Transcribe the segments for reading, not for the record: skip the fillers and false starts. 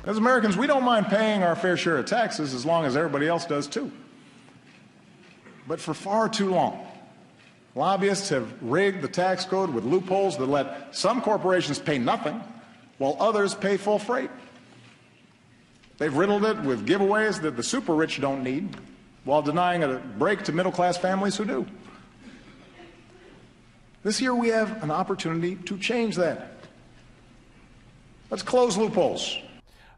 As Americans, we don't mind paying our fair share of taxes as long as everybody else does too. But for far too long, lobbyists have rigged the tax code with loopholes that let some corporations pay nothing while others pay full freight. They've riddled it with giveaways that the super rich don't need while denying a break to middle-class families who do. This year we have an opportunity to change that. Let's close loopholes.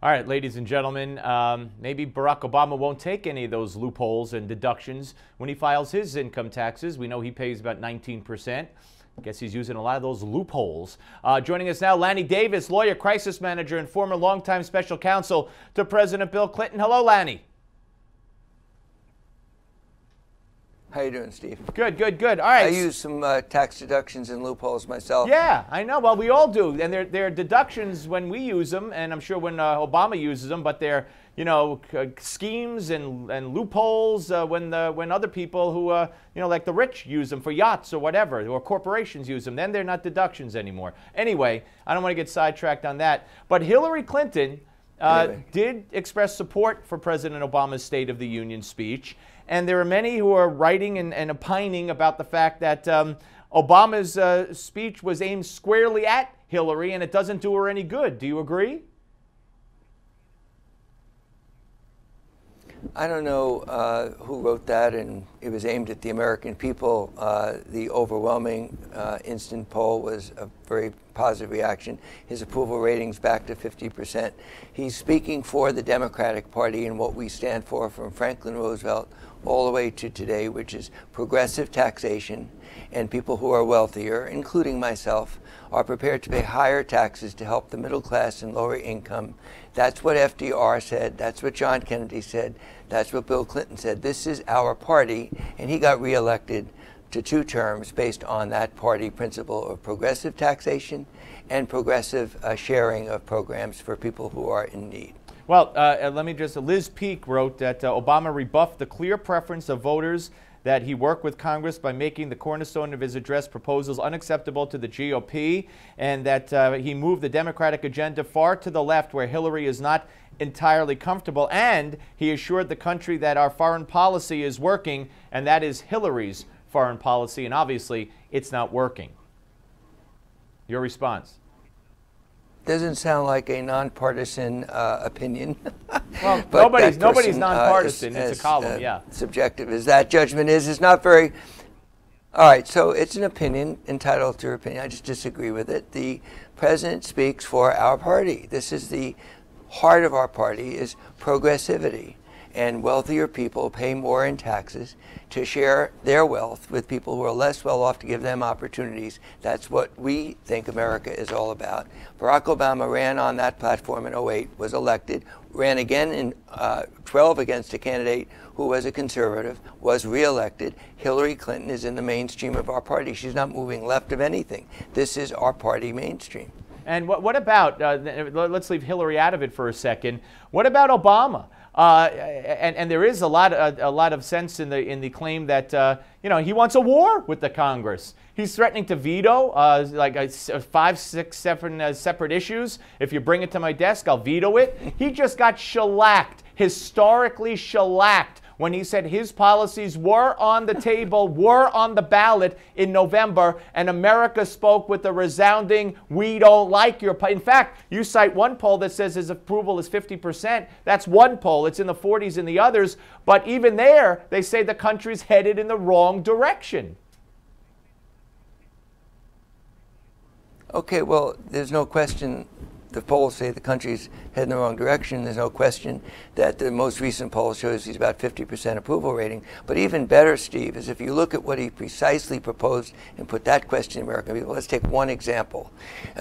All right, ladies and gentlemen, maybe Barack Obama won't take any of those loopholes and deductions when he files his income taxes. We know he pays about 19%. I guess he's using a lot of those loopholes. Joining us now, Lanny Davis, lawyer, crisis manager, and former longtime special counsel to President Bill Clinton. Hello, Lanny. How you doing, Steve? Good, good, good. All right. I use some tax deductions and loopholes myself. Yeah, I know. Well, we all do. And they're deductions when we use them, and I'm sure when Obama uses them, but they're, you know, schemes and loopholes when other people who, you know, like the rich use them for yachts or whatever, or corporations use them. Then they're not deductions anymore. Anyway, I don't want to get sidetracked on that. But Hillary Clinton did express support for President Obama's State of the Union speech. And there are many who are writing and opining about the fact that Obama's speech was aimed squarely at Hillary and it doesn't do her any good. Do you agree? I don't know who wrote that, and it was aimed at the American people. The overwhelming instant poll was a very positive reaction. His approval ratings back to 50%. He's speaking for the Democratic Party and what we stand for, from Franklin Roosevelt all the way to today, which is progressive taxation, and people who are wealthier, including myself, are prepared to pay higher taxes to help the middle class and lower income. That's what FDR said. That's what John Kennedy said. That's what Bill Clinton said. This is our party, and he got reelected to 2 terms based on that party principle of progressive taxation and progressive sharing of programs for people who are in need. Well, let me just, Liz Peek wrote that Obama rebuffed the clear preference of voters that he work with Congress by making the cornerstone of his address proposals unacceptable to the GOP, and that he moved the Democratic agenda far to the left where Hillary is not entirely comfortable, and he assured the country that our foreign policy is working, and that is Hillary's foreign policy, and obviously it's not working. Your response? Doesn't sound like a nonpartisan opinion. Well, nobody's nonpartisan. It's a column, yeah. Subjective as that judgment is not very. All right, so it's an opinion, entitled to your opinion. I just disagree with it. The president speaks for our party. This is the heart of our party, is progressivity. And wealthier people pay more in taxes to share their wealth with people who are less well off, to give them opportunities. That's what we think America is all about. Barack Obama ran on that platform in 2008, was elected, ran again in 2012 against a candidate who was a conservative, was reelected. Hillary Clinton is in the mainstream of our party. She's not moving left of anything. This is our party mainstream. And what about, let's leave Hillary out of it for a second. What about Obama? And there is a lot of sense in the claim that you know, he wants a war with the Congress. He's threatening to veto like 5, 6, 7 separate issues. If you bring it to my desk, I'll veto it. He just got shellacked, historically shellacked, when he said his policies were on the table, were on the ballot in November, and America spoke with a resounding, "We don't like your." In fact, you cite one poll that says his approval is 50%. That's one poll. It's in the 40s in the others. But even there, they say the country's headed in the wrong direction. Okay, well, there's no question. The polls say the country's heading in the wrong direction. There's no question that the most recent poll shows he's about 50% approval rating. But even better, Steve, is if you look at what he precisely proposed and put that question to American people. Let's take one example.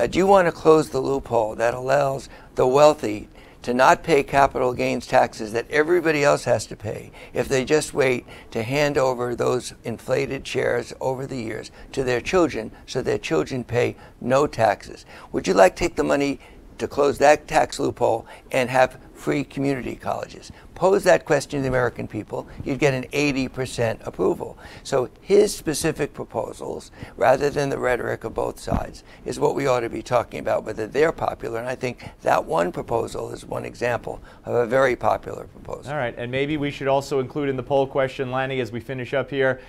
Do you want to close the loophole that allows the wealthy to not pay capital gains taxes that everybody else has to pay if they just wait to hand over those inflated shares over the years to their children, so their children pay no taxes? Would you like to take the money to close that tax loophole and have free community colleges? pose that question to the American people, you'd get an 80% approval. So his specific proposals, rather than the rhetoric of both sides, is what we ought to be talking about, whether they're popular. And I think that one proposal is one example of a very popular proposal. All right, and maybe we should also include in the poll question, Lanny, as we finish up here,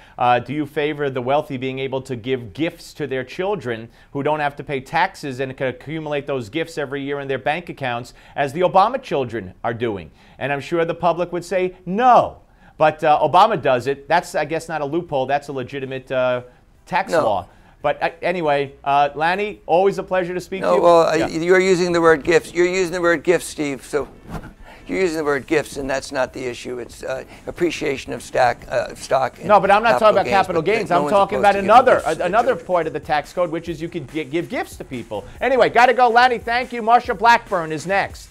do you favor the wealthy being able to give gifts to their children who don't have to pay taxes and can accumulate those gifts every year in their bank accounts, as the Obama children are doing? And I'm sure the public would say no. But Obama does it. That's, I guess, not a loophole. That's a legitimate tax law. But anyway, Lanny, always a pleasure to speak to you. Well, you're using the word gifts. You're using the word gifts, Steve. So you're using the word gifts, and that's not the issue. It's appreciation of stock. No, but I'm not talking about capital gains. I'm talking about another part of the tax code, which is you can give gifts to people. Anyway, got to go. Lanny, thank you. Marsha Blackburn is next.